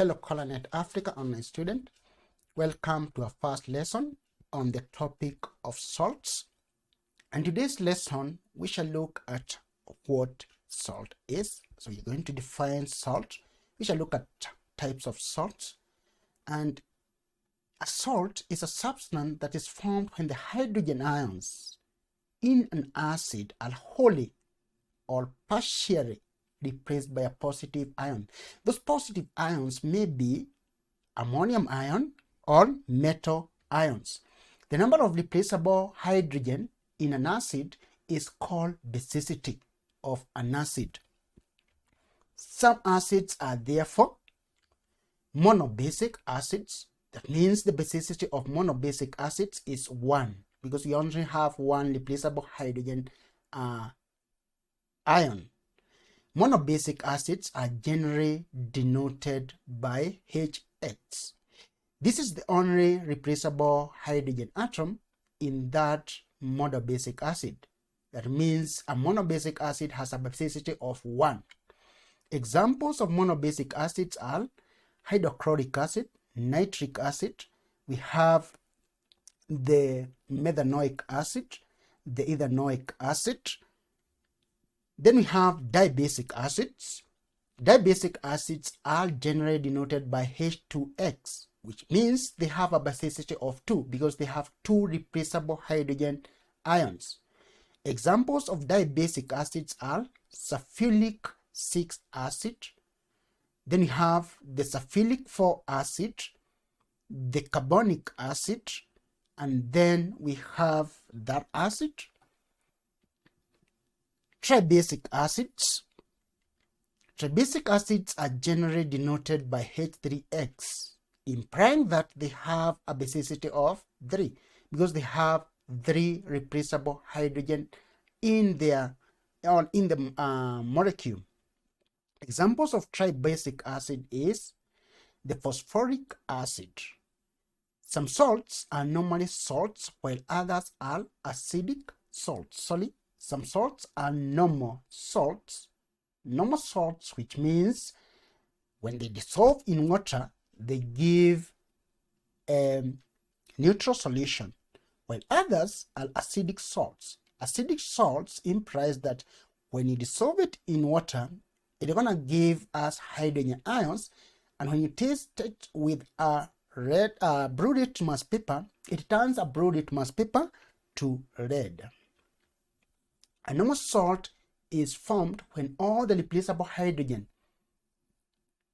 Hello Colonet Africa online student. Welcome to our first lesson on the topic of salts. And today's lesson, we shall look at what salt is. So you're going to define salt. We shall look at types of salts. And a salt is a substance that is formed when the hydrogen ions in an acid are wholly or partially replaced by a positive ion. Those positive ions may be ammonium ion or metal ions. The number of replaceable hydrogen in an acid is called basicity of an acid. Some acids are therefore monobasic acids. That means the basicity of monobasic acids is 1 because you only have one replaceable hydrogen ion. Monobasic acids are generally denoted by HX. This is the only replaceable hydrogen atom in that monobasic acid. That means a monobasic acid has a basicity of 1. Examples of monobasic acids are hydrochloric acid, nitric acid. We have the methanoic acid, the ethanoic acid. Then we have dibasic acids. Dibasic acids are generally denoted by H2X, which means they have a basicity of 2 because they have 2 replaceable hydrogen ions. Examples of dibasic acids are sulfuric 6 acid. Then we have the sulfuric 4 acid, the carbonic acid, and then we have that acid. Tribasic acids. Tribasic acids are generally denoted by H3X, implying that they have a basicity of 3 because they have 3 replaceable hydrogen in the molecule. Examples of tribasic acid is the phosphoric acid. Some salts are normally salts while others are acidic salts. Some salts are normal salts. Normal salts, which means when they dissolve in water, they give a neutral solution, while others are acidic salts. Acidic salts implies that when you dissolve it in water, it's gonna give us hydrogen ions, and when you taste it with a red blue litmus paper, it turns a blue litmus paper to red. A normal salt is formed when all the replaceable hydrogen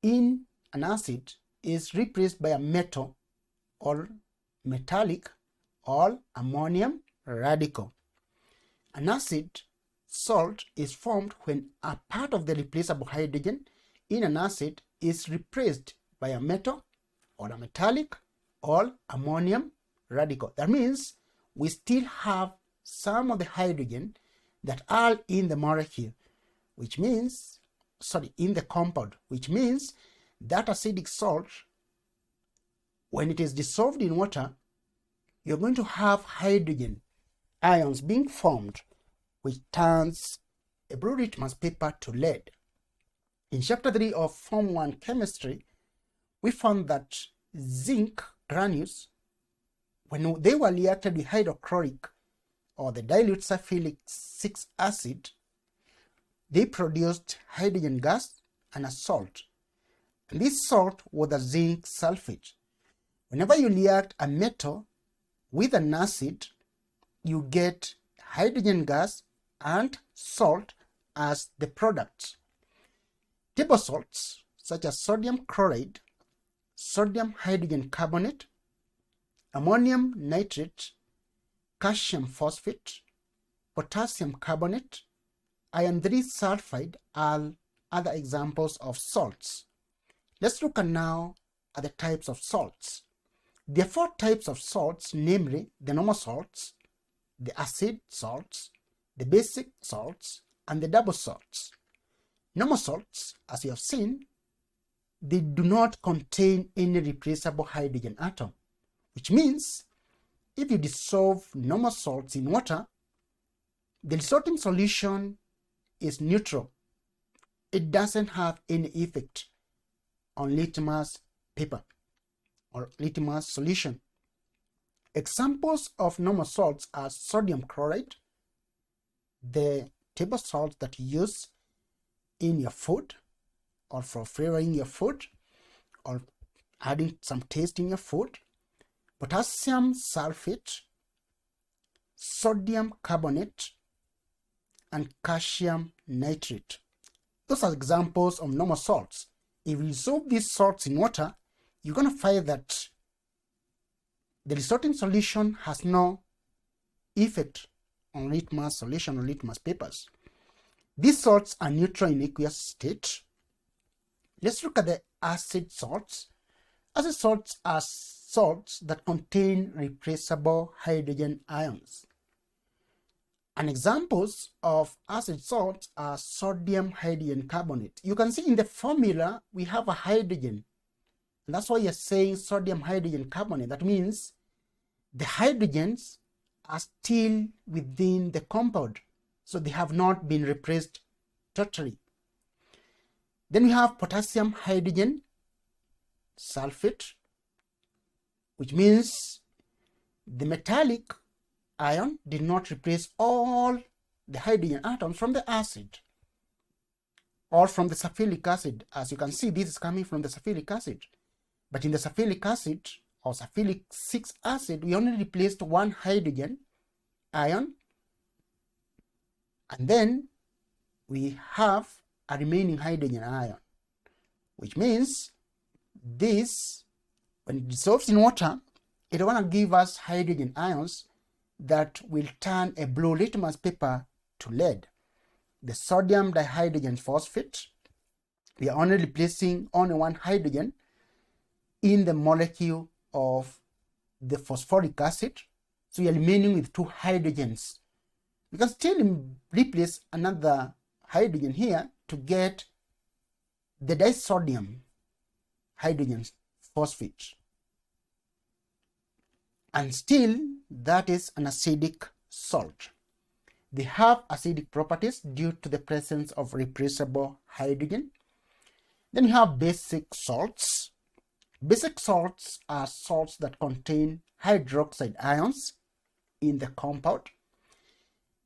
in an acid is replaced by a metal or metallic or ammonium radical. An acid salt is formed when a part of the replaceable hydrogen in an acid is replaced by a metal or a metallic or ammonium radical. That means we still have some of the hydrogen that are in the molecule, which means, in the compound, which means that acidic salt, when it is dissolved in water, you're going to have hydrogen ions being formed, which turns a blue litmus paper to lead. In chapter 3 of Form 1 chemistry, we found that zinc granules, when they were reacted with hydrochloric or the dilute sulfuric 6 acid, they produced hydrogen gas and a salt. And this salt was the zinc sulfate. Whenever you react a metal with an acid, you get hydrogen gas and salt as the products. Table salts such as sodium chloride, sodium hydrogen carbonate, ammonium nitrate, calcium phosphate, potassium carbonate, iron 3 sulfide are other examples of salts. Let's look now at the types of salts. There are 4 types of salts, namely the normal salts, the acid salts, the basic salts, and the double salts. Normal salts, as you have seen, they do not contain any replaceable hydrogen atom, which means if you dissolve normal salts in water, the resulting solution is neutral. It doesn't have any effect on litmus paper or litmus solution. Examples of normal salts are sodium chloride, the table salt that you use in your food or for flavoring your food or adding some taste in your food, potassium sulfate, sodium carbonate, and calcium nitrate. Those are examples of normal salts. If you dissolve these salts in water, you're going to find that the resulting solution has no effect on litmus solution or litmus papers. These salts are neutral in aqueous state. Let's look at the acid salts. Acid salts are salts that contain replaceable hydrogen ions. And examples of acid salts are sodium hydrogen carbonate. You can see in the formula we have a hydrogen. And that's why you're saying sodium hydrogen carbonate. That means the hydrogens are still within the compound, so they have not been replaced totally. Then we have potassium hydrogen sulfate, which means the metallic ion did not replace all the hydrogen atoms from the acid or from the sulfuric acid. As you can see, this is coming from the sulfuric acid. But in the sulfuric acid or sulfuric 6 acid, we only replaced one hydrogen ion, and then we have a remaining hydrogen ion, which means this, when it dissolves in water, it will give us hydrogen ions that will turn a blue litmus paper to lead. The sodium dihydrogen phosphate, we are only replacing only one hydrogen in the molecule of the phosphoric acid, so we are remaining with 2 hydrogens. We can still replace another hydrogen here to get the disodium hydrogen phosphate, and still that is an acidic salt. They have acidic properties due to the presence of replaceable hydrogen. Then you have basic salts. Basic salts are salts that contain hydroxide ions in the compound.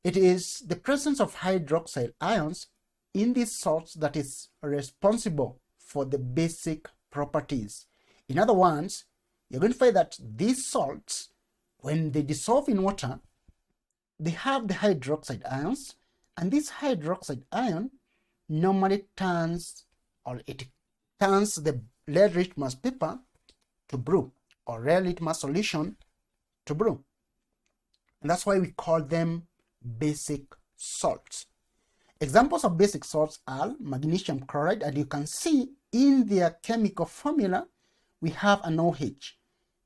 It is the presence of hydroxide ions in these salts that is responsible for the basic properties. In other words, you're going to find that these salts, when they dissolve in water, they have the hydroxide ions, and this hydroxide ion normally turns the lead litmus paper to blue, or red litmus solution to blue. And that's why we call them basic salts. Examples of basic salts are magnesium chloride, and you can see in their chemical formula we have an OH.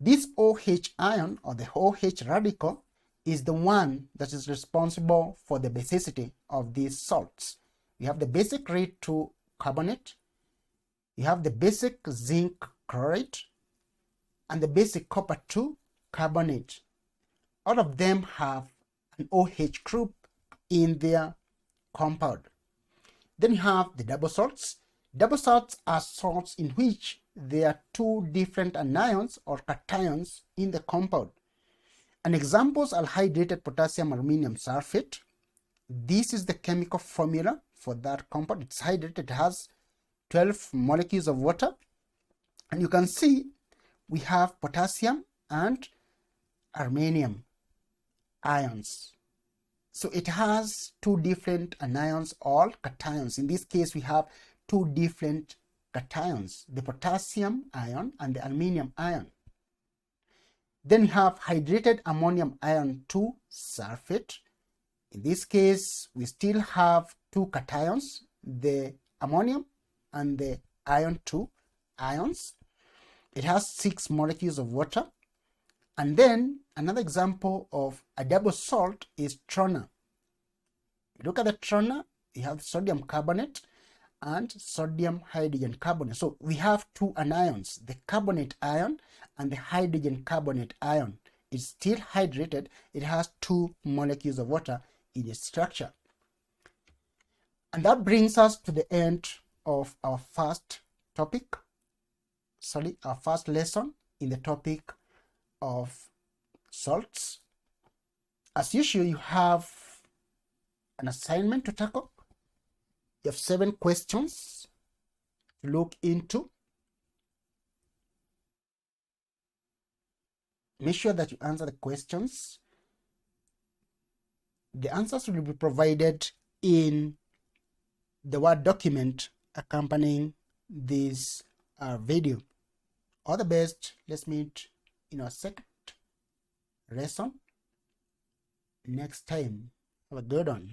This OH ion, or the OH radical, is the one that is responsible for the basicity of these salts. We have the basic red 2 carbonate, we have the basic zinc chloride, and the basic copper 2 carbonate. All of them have an OH group in their compound. Then you have the double salts. Double salts are salts in which there are 2 different anions or cations in the compound. And examples are hydrated potassium aluminum sulfate. This is the chemical formula for that compound. It's hydrated, it has 12 molecules of water. And you can see we have potassium and aluminum ions. So it has 2 different anions or cations. In this case, we have 2 different cations, the potassium ion and the aluminum ion. Then we have hydrated ammonium ion 2 sulfate. In this case, we still have 2 cations, the ammonium and the ion 2 ions. It has 6 molecules of water. And then another example of a double salt is trona. Look at the trona, you have sodium carbonate and sodium hydrogen carbonate. So we have 2 anions, the carbonate ion and the hydrogen carbonate ion. It's still hydrated, it has 2 molecules of water in its structure. And that brings us to the end of our first topic, our first lesson in the topic of salts. As usual, you have an assignment to tackle. You have 7 questions to look into. Make sure that you answer the questions. The answers will be provided in the Word document accompanying this video. All the best. Let's meet in our second lesson next time. Have a good one.